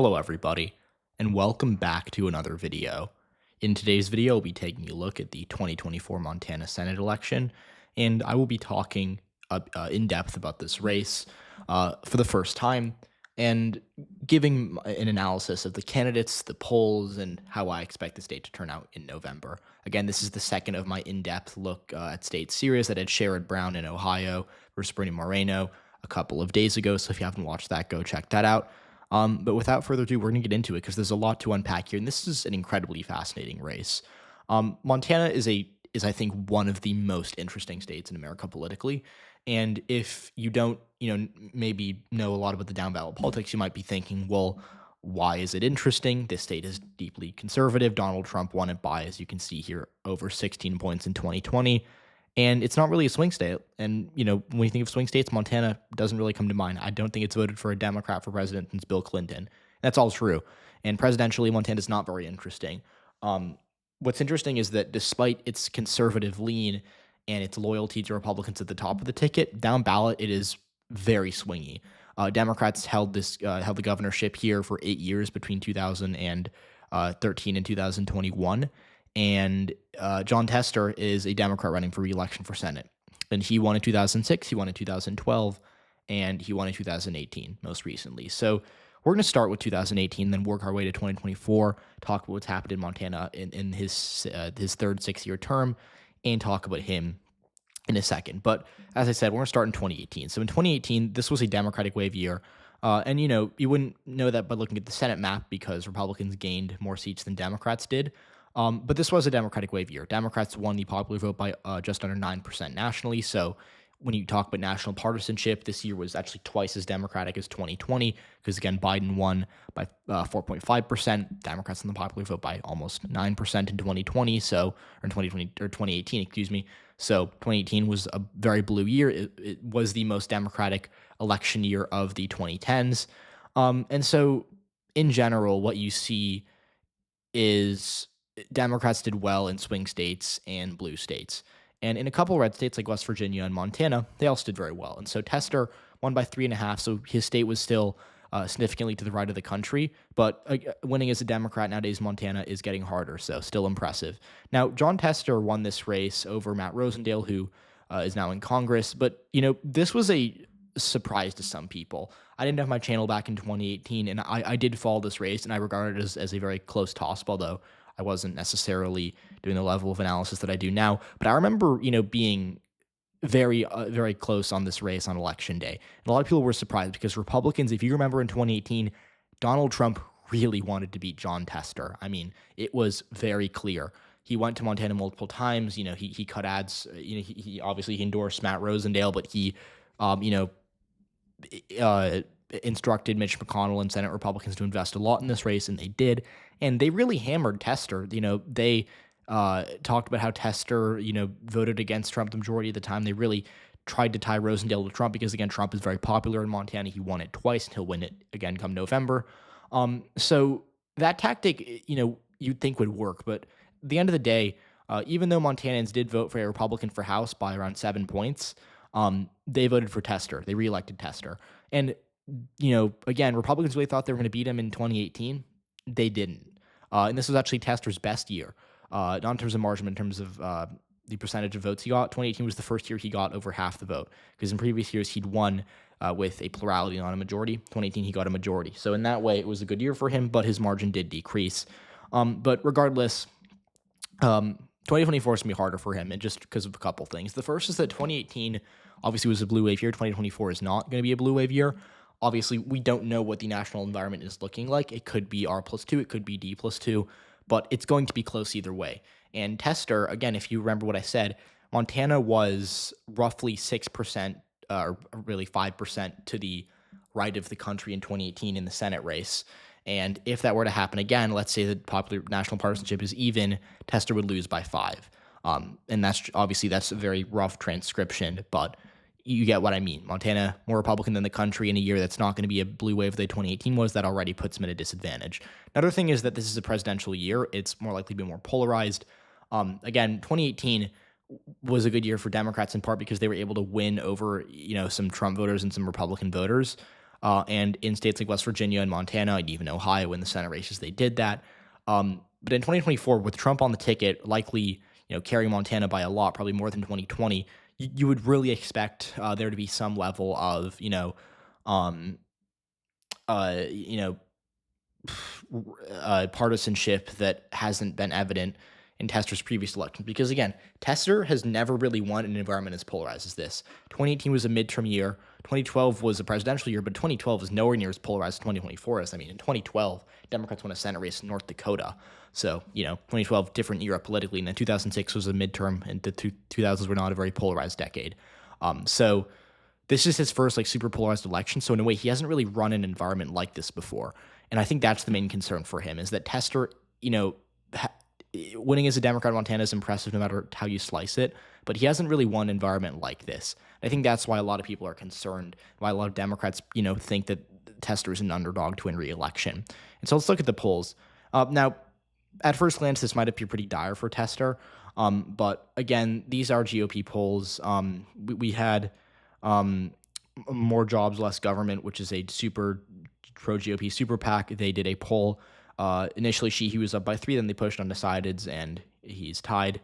Hello everybody, and welcome back to another video. In today's video, we'll be taking a look at the 2024 Montana Senate election, and I will be talking in depth about this race for the first time, and giving an analysis of the candidates, the polls, and how I expect the state to turn out in November. Again, this is the second of my in-depth look at state series that had Sherrod Brown in Ohio versus Bernie Moreno a couple of days ago, so if you haven't watched that, go check that out. But without further ado, we're going to get into it because there's a lot to unpack here, and this is an incredibly fascinating race. Montana is I think one of the most interesting states in America politically, and if you don't, maybe know a lot about the down ballot politics, you might be thinking, well, why is it interesting? This state is deeply conservative. Donald Trump won it by, as you can see here, over 16 points in 2020. And it's not really a swing state. And, when you think of swing states, Montana doesn't really come to mind. I don't think it's voted for a Democrat for president since Bill Clinton. That's all true. And presidentially, Montana is not very interesting. What's interesting is that despite its conservative lean and its loyalty to Republicans at the top of the ticket, down ballot, it is very swingy. Democrats held the governorship here for 8 years between 2013 and 2021. And Jon Tester is a Democrat running for re-election for Senate. And he won in 2006, he won in 2012, and he won in 2018 most recently. So we're going to start with 2018, then work our way to 2024, talk about what's happened in Montana in his third 6-year term, and talk about him in a second. But as I said, we're going to start in 2018. So in 2018, this was a Democratic wave year. And, you wouldn't know that by looking at the Senate map because Republicans gained more seats than Democrats did. But this was a Democratic wave year. Democrats won the popular vote by just under 9% nationally. So when you talk about national partisanship, this year was actually twice as Democratic as 2020, because again, Biden won by 4.5%. Democrats in the popular vote by almost 9% in 2020. So, or in 2020 or 2018, excuse me. So 2018 was a very blue year. It was the most Democratic election year of the 2010s. And so in general, what you see is Democrats did well in swing states and blue states. And in a couple red states like West Virginia and Montana, they also did very well. And so Tester won by 3.5, so his state was still significantly to the right of the country. But winning as a Democrat nowadays, Montana is getting harder, so still impressive. Now, Jon Tester won this race over Matt Rosendale, who is now in Congress. But, this was a surprise to some people. I didn't have my channel back in 2018, and I did follow this race, and I regarded it as a very close toss, although I wasn't necessarily doing the level of analysis that I do now. But I remember, being very, very close on this race on election day. And a lot of people were surprised because Republicans, if you remember in 2018, Donald Trump really wanted to beat Jon Tester. I mean, it was very clear. He went to Montana multiple times. He cut ads. He obviously endorsed Matt Rosendale, but he, instructed Mitch McConnell and Senate Republicans to invest a lot in this race, and they did. And they really hammered Tester. They talked about how Tester, voted against Trump the majority of the time. They really tried to tie Rosendale to Trump because, again, Trump is very popular in Montana. He won it twice, and he'll win it again come November. So that tactic, you'd think would work. But at the end of the day, even though Montanans did vote for a Republican for House by around 7 points, they voted for Tester. They reelected Tester. And again, Republicans really thought they were going to beat him in 2018. They didn't. And this was actually Tester's best year, not in terms of margin, but in terms of the percentage of votes he got. 2018 was the first year he got over half the vote, because in previous years he'd won with a plurality, not a majority. 2018 he got a majority. So in that way, it was a good year for him, but his margin did decrease. But regardless, 2024 is going to be harder for him, and just because of a couple things. The first is that 2018 obviously was a blue wave year. 2024 is not going to be a blue wave year. Obviously, we don't know what the national environment is looking like. It could be R+2, it could be D+2, but it's going to be close either way. And Tester, again, if you remember what I said, Montana was roughly 6%, or really 5% to the right of the country in 2018 in the Senate race. And if that were to happen again, let's say that popular national partisanship is even, Tester would lose by 5. And that's a very rough transcription, but you get what I mean. Montana, more Republican than the country in a year that's not going to be a blue wave the 2018 was. That already puts him at a disadvantage. Another thing is that this is a presidential year. It's more likely to be more polarized. Again, 2018 was a good year for Democrats in part because they were able to win over, some Trump voters and some Republican voters. And in states like West Virginia and Montana, and even Ohio in the Senate races, they did that. But in 2024, with Trump on the ticket, likely carrying Montana by a lot, probably more than 2020, you would really expect there to be some level of um, uh, you know partisanship that hasn't been evident in Tester's previous elections. Because again, Tester has never really won an environment as polarized as this. 2018 was a midterm year. 2012 was a presidential year, but 2012 is nowhere near as polarized as 2024 is. I mean, in 2012, Democrats won a Senate race in North Dakota. So, 2012, different era politically. And then 2006 was a midterm, and the 2000s were not a very polarized decade. So this is his first super polarized election. So in a way, he hasn't really run an environment like this before. And I think that's the main concern for him, is that Tester, winning as a Democrat in Montana is impressive no matter how you slice it, but he hasn't really won an environment like this. I think that's why a lot of people are concerned, why a lot of Democrats, think that Tester is an underdog to win re-election. And so let's look at the polls. Now, at first glance, this might appear pretty dire for Tester, but again, these are GOP polls. We had more jobs, less government, which is a super pro-GOP super PAC. They did a poll. Initially, Sheehy was up by 3, then they pushed undecideds, and he's tied.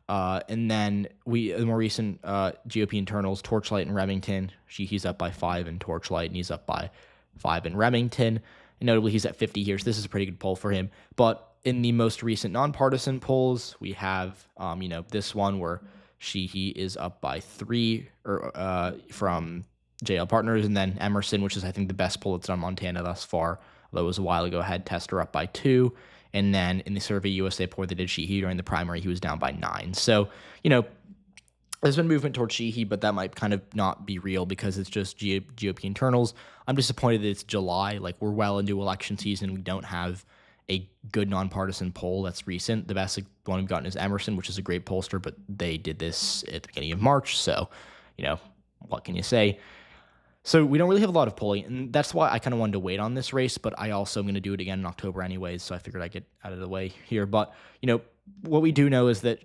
And then the more recent GOP internals, Torchlight and Remington, Sheehy's up by 5 in Torchlight, and he's up by 5 in Remington. And notably, he's at 50 here, so this is a pretty good poll for him. But in the most recent nonpartisan polls, we have, this one where Sheehy is up by 3 from JL Partners, and then Emerson, which is, I think, the best poll that's done Montana thus far, although it was a while ago, had Tester up by 2. And then in the Survey USA poll they did Sheehy during the primary, he was down by 9. So, there's been movement towards Sheehy, but that might kind of not be real because it's just GOP internals. I'm disappointed that it's July. We're well into election season. We don't have a good nonpartisan poll that's recent. The best one we've gotten is Emerson, which is a great pollster, but they did this at the beginning of March. So, what can you say? So we don't really have a lot of polling, and that's why I kind of wanted to wait on this race, but I also am going to do it again in October anyways, so I figured I'd get out of the way here. But, what we do know is that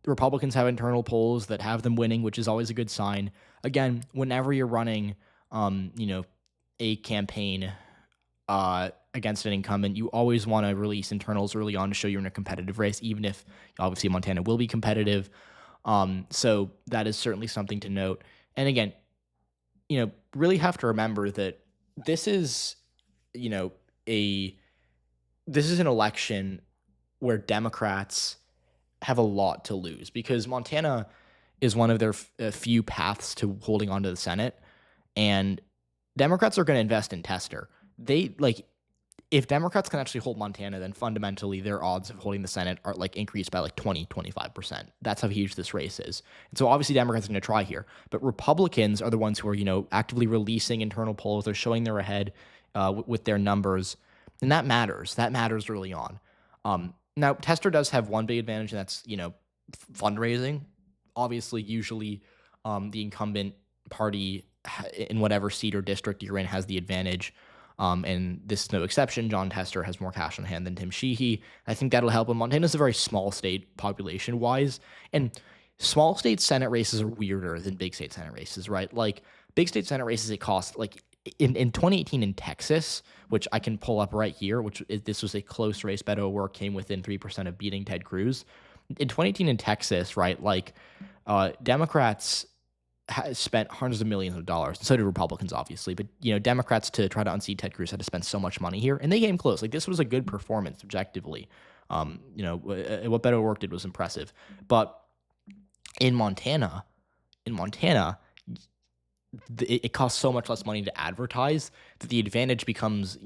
Republicans have internal polls that have them winning, which is always a good sign. Again, whenever you're running, a campaign against an incumbent, you always want to release internals early on to show you're in a competitive race, even if obviously Montana will be competitive. So that is certainly something to note. And again, really have to remember that this is, this is an election where Democrats have a lot to lose because Montana is one of their few paths to holding on to the Senate, and Democrats are going to invest in Tester. If Democrats can actually hold Montana, then fundamentally their odds of holding the Senate are increased by 20-25%. That's how huge this race is. And so obviously Democrats are going to try here, but Republicans are the ones who are, actively releasing internal polls. They're showing they're ahead with their numbers, and that matters. That matters early on. Now, Tester does have one big advantage, and that's, fundraising. Obviously, usually the incumbent party in whatever seat or district you're in has the advantage. And this is no exception. John Tester has more cash on hand than Tim Sheehy. I think that'll help him. Montana's a very small state population-wise, and small state Senate races are weirder than big state Senate races, right? Big state Senate races, it costs, in 2018 in Texas, which I can pull up right here, this was a close race. Beto O'Rourke came within 3% of beating Ted Cruz. In 2018 in Texas, right, Democrats spent hundreds of millions of dollars. So did Republicans, obviously. But, Democrats, to try to unseat Ted Cruz, had to spend so much money here. And they came close. This was a good performance, objectively. What Beto O'Rourke did was impressive. But in Montana, it costs so much less money to advertise that the advantage becomes,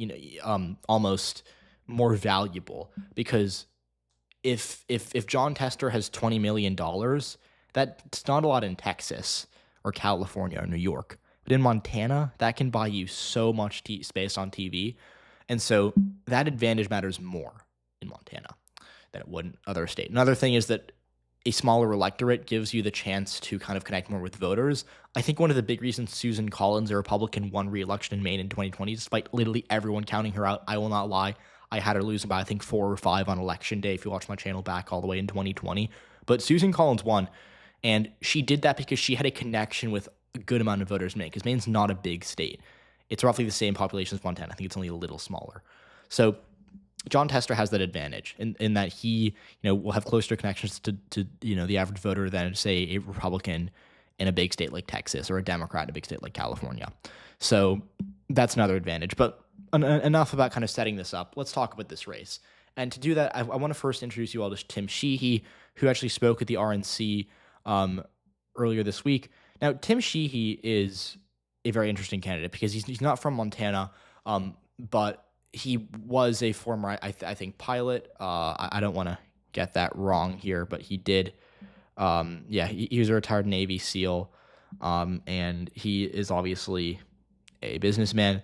almost more valuable. Because if John Tester has $20 million, that's not a lot in Texas or California or New York. But in Montana, that can buy you so much space on TV. And so that advantage matters more in Montana than it would in other states. Another thing is that a smaller electorate gives you the chance to kind of connect more with voters. I think one of the big reasons Susan Collins, a Republican, won re-election in Maine in 2020, despite literally everyone counting her out, I will not lie, I had her losing by, I think, 4 or 5 on election day if you watch my channel back all the way in 2020. But Susan Collins won. And she did that because she had a connection with a good amount of voters in Maine, because Maine's not a big state. It's roughly the same population as Montana. I think it's only a little smaller. So Jon Tester has that advantage in that he, will have closer connections to the average voter than, say, a Republican in a big state like Texas or a Democrat in a big state like California. So that's another advantage. But enough about kind of setting this up. Let's talk about this race. And to do that, I want to first introduce you all to Tim Sheehy, who actually spoke at the RNC earlier this week. Now, Tim Sheehy is a very interesting candidate because he's not from Montana, but he was a former, I think, pilot. I don't want to get that wrong here, but he did. He was a retired Navy SEAL, and he is obviously a businessman.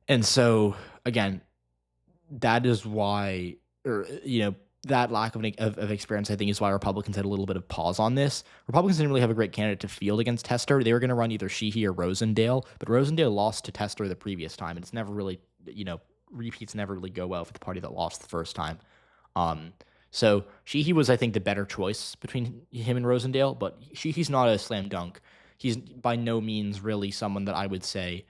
And so, again, that is why, that lack of experience, I think, is why Republicans had a little bit of pause on this. Republicans didn't really have a great candidate to field against Tester. They were going to run either Sheehy or Rosendale, but Rosendale lost to Tester the previous time, and it's never really, repeats never really go well for the party that lost the first time. So Sheehy was, I think, the better choice between him and Rosendale, but Sheehy's not a slam dunk. He's by no means really someone that I would say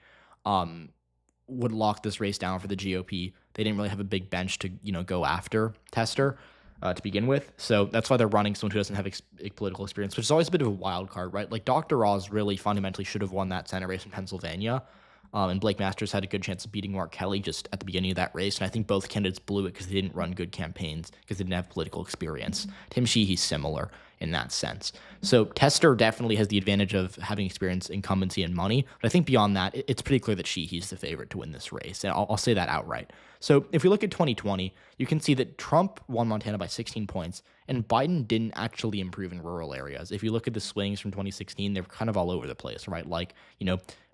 would lock this race down for the GOP. They didn't really have a big bench to, go after Tester to begin with. So that's why they're running someone who doesn't have political experience, which is always a bit of a wild card, right? Like Dr. Oz really fundamentally should have won that Senate race in Pennsylvania. And Blake Masters had a good chance of beating Mark Kelly just at the beginning of that race. And I think both candidates blew it because they didn't run good campaigns because they didn't have political experience. Tim Sheehy's similar in that sense. So Tester definitely has the advantage of having experience, incumbency, and money. But I think beyond that, it's pretty clear that Sheehy's the favorite to win this race. And I'll say that outright. So if we look at 2020, you can see that Trump won Montana by 16 points, and Biden didn't actually improve in rural areas. If you look at the swings from 2016, they're kind of all over the place, right? Like,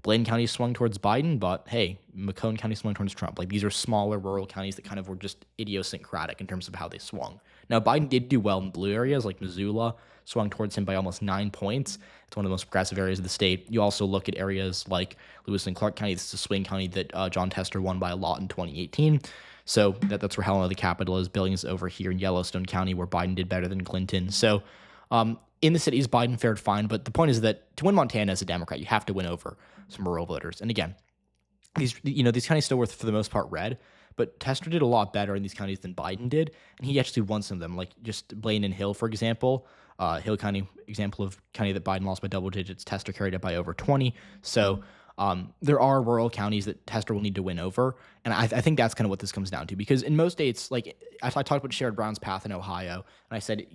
Blaine County swung towards Biden, but hey, Macomb County swung towards Trump. Like, these are smaller rural counties that kind of were just idiosyncratic in terms of how they swung. Now, Biden did do well in blue areas, like Missoula swung towards him by almost 9 points. It's one of the most progressive areas of the state. You also look at areas like Lewis and Clark County. This is a swing county that Jon Tester won by a lot in 2018. So that's where Helena, the capital, is. Billings over here in Yellowstone County, where Biden did better than Clinton. So in the cities, Biden fared fine. But the point is that to win Montana as a Democrat, you have to win over some rural voters. And again, these counties still were, for the most part, red. But Tester did a lot better in these counties than Biden did, and he actually won some of them, like just Blaine and Hill, for example. Hill County, example of county that Biden lost by double digits. Tester carried it by over 20. So there are rural counties that Tester will need to win over, and I think that's kind of what this comes down to. Because in most states, like I talked about Sherrod Brown's path in Ohio, and I said,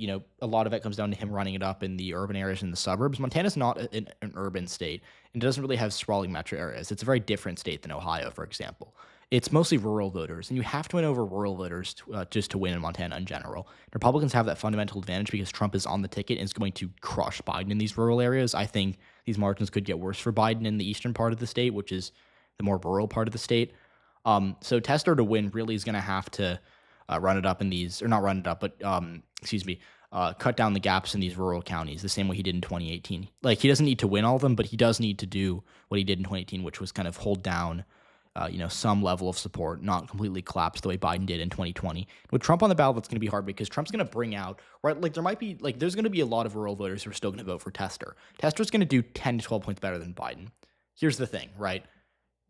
a lot of it comes down to him running it up in the urban areas and the suburbs. Montana's not an urban state, and it doesn't really have sprawling metro areas. It's a very different state than Ohio, for example. It's mostly rural voters, and you have to win over rural voters just to win in Montana in general. Republicans have that fundamental advantage because Trump is on the ticket and is going to crush Biden in these rural areas. I think these margins could get worse for Biden in the eastern part of the state, which is the more rural part of the state. So Tester to win really is going to have to run it up in these, or not run it up, but cut down the gaps in these rural counties the same way he did in 2018. Like, he doesn't need to win all of them, but he does need to do what he did in 2018, which was kind of hold down some level of support, not completely collapse the way Biden did in 2020. With Trump on the ballot, that's going to be hard because Trump's going to bring out, right, like there's going to be a lot of rural voters who are still going to vote for Tester. Tester's going to do 10 to 12 points better than Biden. Here's the thing, right?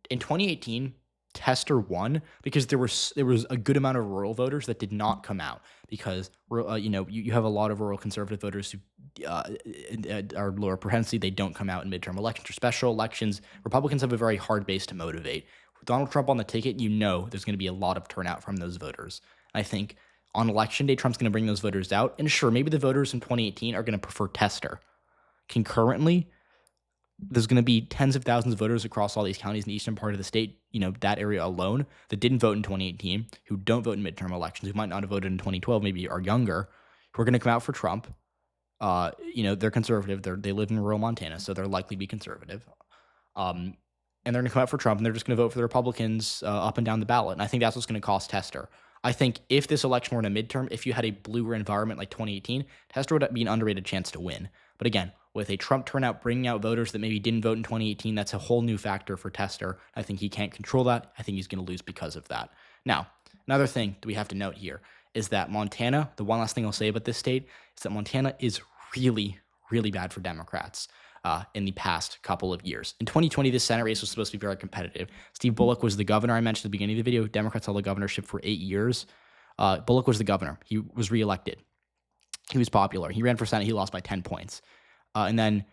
In 2018, Tester won because there was a good amount of rural voters that did not come out because, you have a lot of rural conservative voters who are lower propensity. They don't come out in midterm elections or special elections. Republicans have a very hard base to motivate. With Donald Trump on the ticket, there's going to be a lot of turnout from those voters. I think on election day, Trump's going to bring those voters out. And sure, maybe the voters in 2018 are going to prefer Tester. Concurrently, there's going to be tens of thousands of voters across all these counties in the eastern part of the state, that area alone, that didn't vote in 2018, who don't vote in midterm elections, who might not have voted in 2012, maybe are younger, who are going to come out for Trump. They're conservative. They live in rural Montana, so they're likely to be conservative. And they're going to come out for Trump, and they're just going to vote for the Republicans up and down the ballot. And I think that's what's going to cost Tester. I think if this election were in a midterm, if you had a bluer environment like 2018, Tester would be an underrated chance to win. But again, with a Trump turnout bringing out voters that maybe didn't vote in 2018, that's a whole new factor for Tester. I think he can't control that. I think he's going to lose because of that. Now, another thing that we have to note here is that Montana, the one last thing I'll say about this state, is that Montana is really, really bad for Democrats. in the past couple of years. In 2020, this Senate race was supposed to be very competitive. Steve Bullock was the governor I mentioned at the beginning of the video. Democrats held the governorship for 8 years. Bullock was the governor. He was reelected. He was popular. He ran for Senate. He lost by 10 points. And then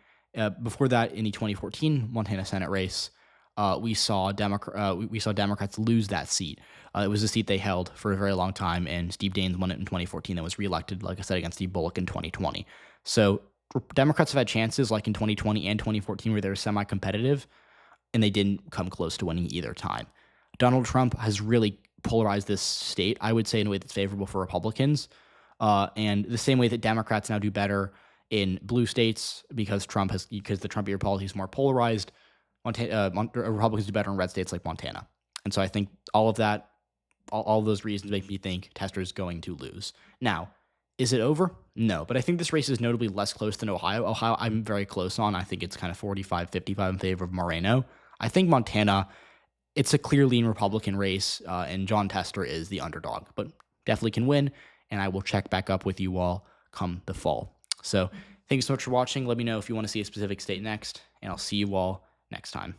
before that, in the 2014 Montana Senate race, we saw Democrats lose that seat. It was a seat they held for a very long time, and Steve Daines won it in 2014 and was reelected, like I said, against Steve Bullock in 2020. So Democrats have had chances like in 2020 and 2014 where they were semi-competitive, and they didn't come close to winning either time. Donald Trump has really polarized this state, I would say, in a way that's favorable for Republicans. And the same way that Democrats now do better in blue states because the Trump year policy is more polarized, Republicans do better in red states like Montana. And so I think all of that, all of those reasons make me think Tester's going to lose. Now, is it over? No, but I think this race is notably less close than Ohio. Ohio, I'm very close on. I think it's kind of 45-55 in favor of Moreno. I think Montana, it's a clear lean Republican race, and Jon Tester is the underdog, but definitely can win, and I will check back up with you all come the fall. So thank you so much for watching. Let me know if you want to see a specific state next, and I'll see you all next time.